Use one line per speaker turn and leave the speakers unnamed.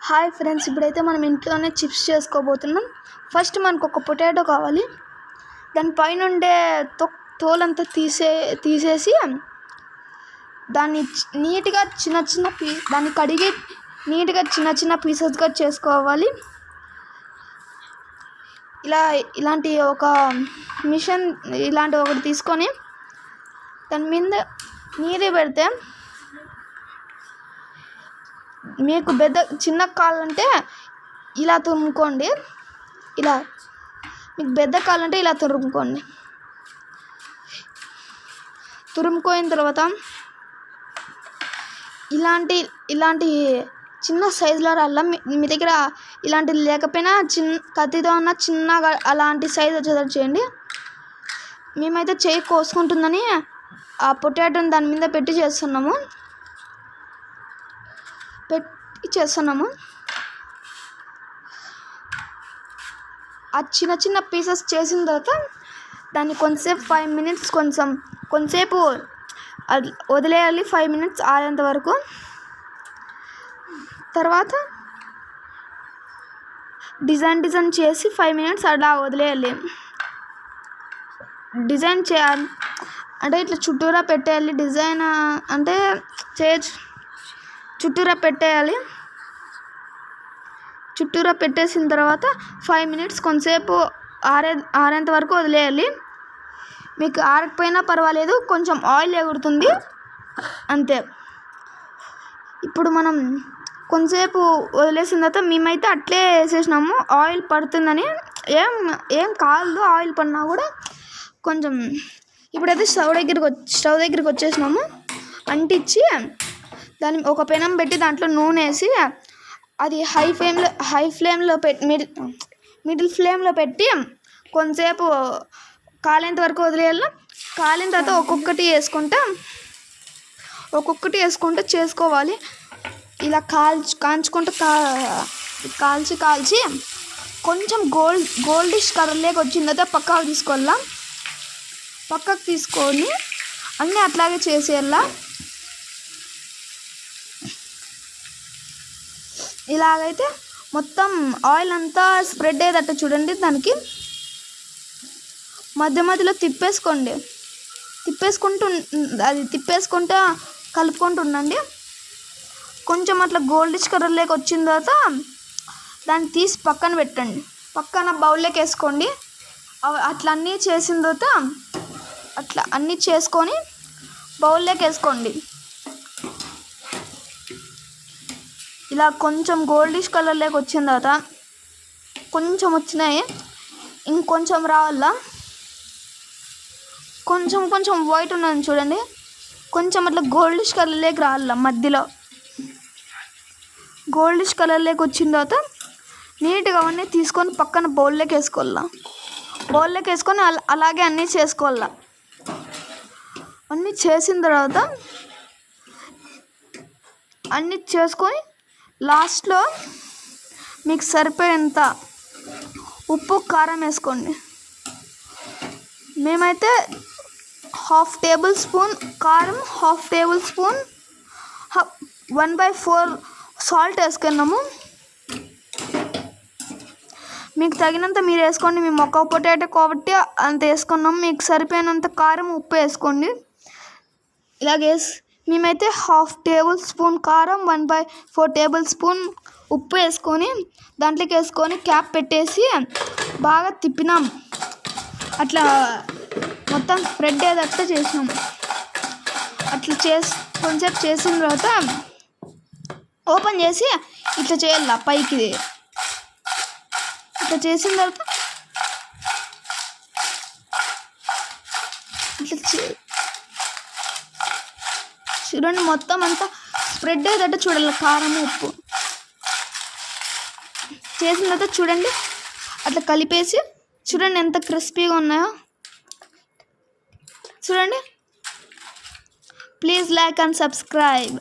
Hi friends, ఇప్పుడైతే మనం ఇంట్లోనే చిప్స్ చేసుకోబోతున్నాం. ఫస్ట్ మనకు ఒక పొటాటో కావాలి. దాని పైన ఉండే తోలంతా తీసేసి దాన్ని నీట్గా దాన్ని కడిగి నీట్గా చిన్న పీసెస్గా చేసుకోవాలి. ఇలాంటి ఒక మిషన్ ఇలాంటి ఒకటి తీసుకొని దాని మీద నీరు పెడితే మీకు చిన్న కావాలంటే ఇలా తురుముకోండి. మీకు పెద్ద కావాలంటే ఇలా తురుముకోయిన తర్వాత ఇలాంటి చిన్న సైజులో రాళ్ళ మీ దగ్గర ఇలాంటిది లేకపోయినా కత్తితో ఉన్న చిన్నగా అలాంటి సైజు వచ్చేటట్టు చేయండి. మేమైతే చేయి కోసుకుంటుందని ఆ పొటాటోని దాని మీద పెట్టి చేస్తున్నాము. ఆ చిన్న పీసెస్ చేసిన తర్వాత దాన్ని కొంతసేపు 5 minutes కొంతసేపు వదిలేయాలి. 5 minutes ఆరేంత వరకు. తర్వాత డిజైన్ చేసి 5 minutes అలా వదిలేయాలి. డిజైన్ చేయాలి అంటే ఇట్లా చుట్టూరా పెట్టేయాలి. డిజైన్ అంటే చుట్టూరా పెట్టేసిన తర్వాత 5 minutes కొంతసేపు ఆరేంత వరకు వదిలేయాలి. మీకు ఆరకపోయినా పర్వాలేదు, కొంచెం ఆయిల్ ఎగురుతుంది అంతే. ఇప్పుడు మనం కొంతసేపు వదిలేసిన తర్వాత మేమైతే అట్లే వేసేసినాము. ఆయిల్ పడుతుందని ఏం కాదు, ఆయిల్ పడినా కూడా కొంచెం. ఇప్పుడైతే స్టవ్ దగ్గరికి వచ్చేసినాము. అంటించి దాన్ని ఒక పెనం పెట్టి దాంట్లో నూనె వేసి అది హై ఫ్లేమ్లో పెట్టి మిడిల్ ఫ్లేమ్లో పెట్టి కొంతసేపు కాలేంత వరకు వదిలేయాలి. కాలిన తర్వాత ఒక్కొక్కటి వేసుకుంటూ చేసుకోవాలి. ఇలా కాల్చి కొంచెం గోల్డిష్ కలర్లోకి వచ్చిన తర్వాత పక్కకు తీసుకొని అన్నీ అట్లాగే చేసేయాల. ఇలాగైతే మొత్తం ఆయిల్ అంతా స్ప్రెడ్ అయ్యేటట్టు చూడండి. దానికి మధ్యలో తిప్పేసుకుంటూ కలుపుకుంటూ ఉండండి. కొంచెం అట్లా గోల్డిష్ కలర్లోకి వచ్చిన తర్వాత దాన్ని తీసి పక్కన పెట్టండి. పక్కన బౌల్లోకి వేసుకోండి. అట్లా అన్నీ చేసిన తర్వాత అట్లా అన్నీ చేసుకొని బౌల్లోకి వేసుకోండి. ఇలా కొంచెం గోల్డిష్ కలర్లోకి వచ్చిన తర్వాత కొంచెం వచ్చినాయి, ఇంకొంచెం రావాలా. కొంచెం వైట్ ఉన్నది చూడండి. కొంచెం అట్లా గోల్డిష్ కలర్లోకి రావాల. మధ్యలో గోల్డిష్ కలర్లోకి వచ్చిన తర్వాత నీట్గా అవన్నీ తీసుకొని పక్కన బౌల్లోకి వేసుకొని అలాగే అన్నీ చేసుకోవాలా. అన్నీ చేసిన తర్వాత అన్నీ చేసుకొని లాస్ట్లో మీకు సరిపోయేంత ఉప్పు కారం వేసుకోండి. మేమైతే 1/2 tablespoon కారం, 1/2 tablespoon 1/4 సాల్ట్ వేసుకున్నాము. మీకు తగినంత మీరు వేసుకోండి. మేము ఒక పొటాటో కాబట్టి అంత వేసుకున్నాము. మీకు సరిపోయినంత కారం, ఉప్పు వేసుకోండి. మేమైతే 1/2 tablespoon కారం, 1/4 tablespoon ఉప్పు వేసుకొని దాంట్లోకి వేసుకొని క్యాప్ పెట్టేసి బాగా తిప్పినాం. అట్లా మొత్తం స్ప్రెడ్ అయ్యేటట్టు చేసినాం. అట్లా కొంచెంసేపు చేసిన తర్వాత ఓపెన్ చేసి ఇట్లా చేయాల. పైకి ఇట్లా చేసిన తర్వాత ఇట్లా చూడండి, మొత్తం అంతా స్ప్రెడ్ అయ్యేటట్టు చూడాలి. కారం, ఉప్పు చేసిన తర్వాత చూడండి అట్లా కలిపేసి చూడండి ఎంత క్రిస్పీగా ఉన్నాయో చూడండి. Please like and subscribe.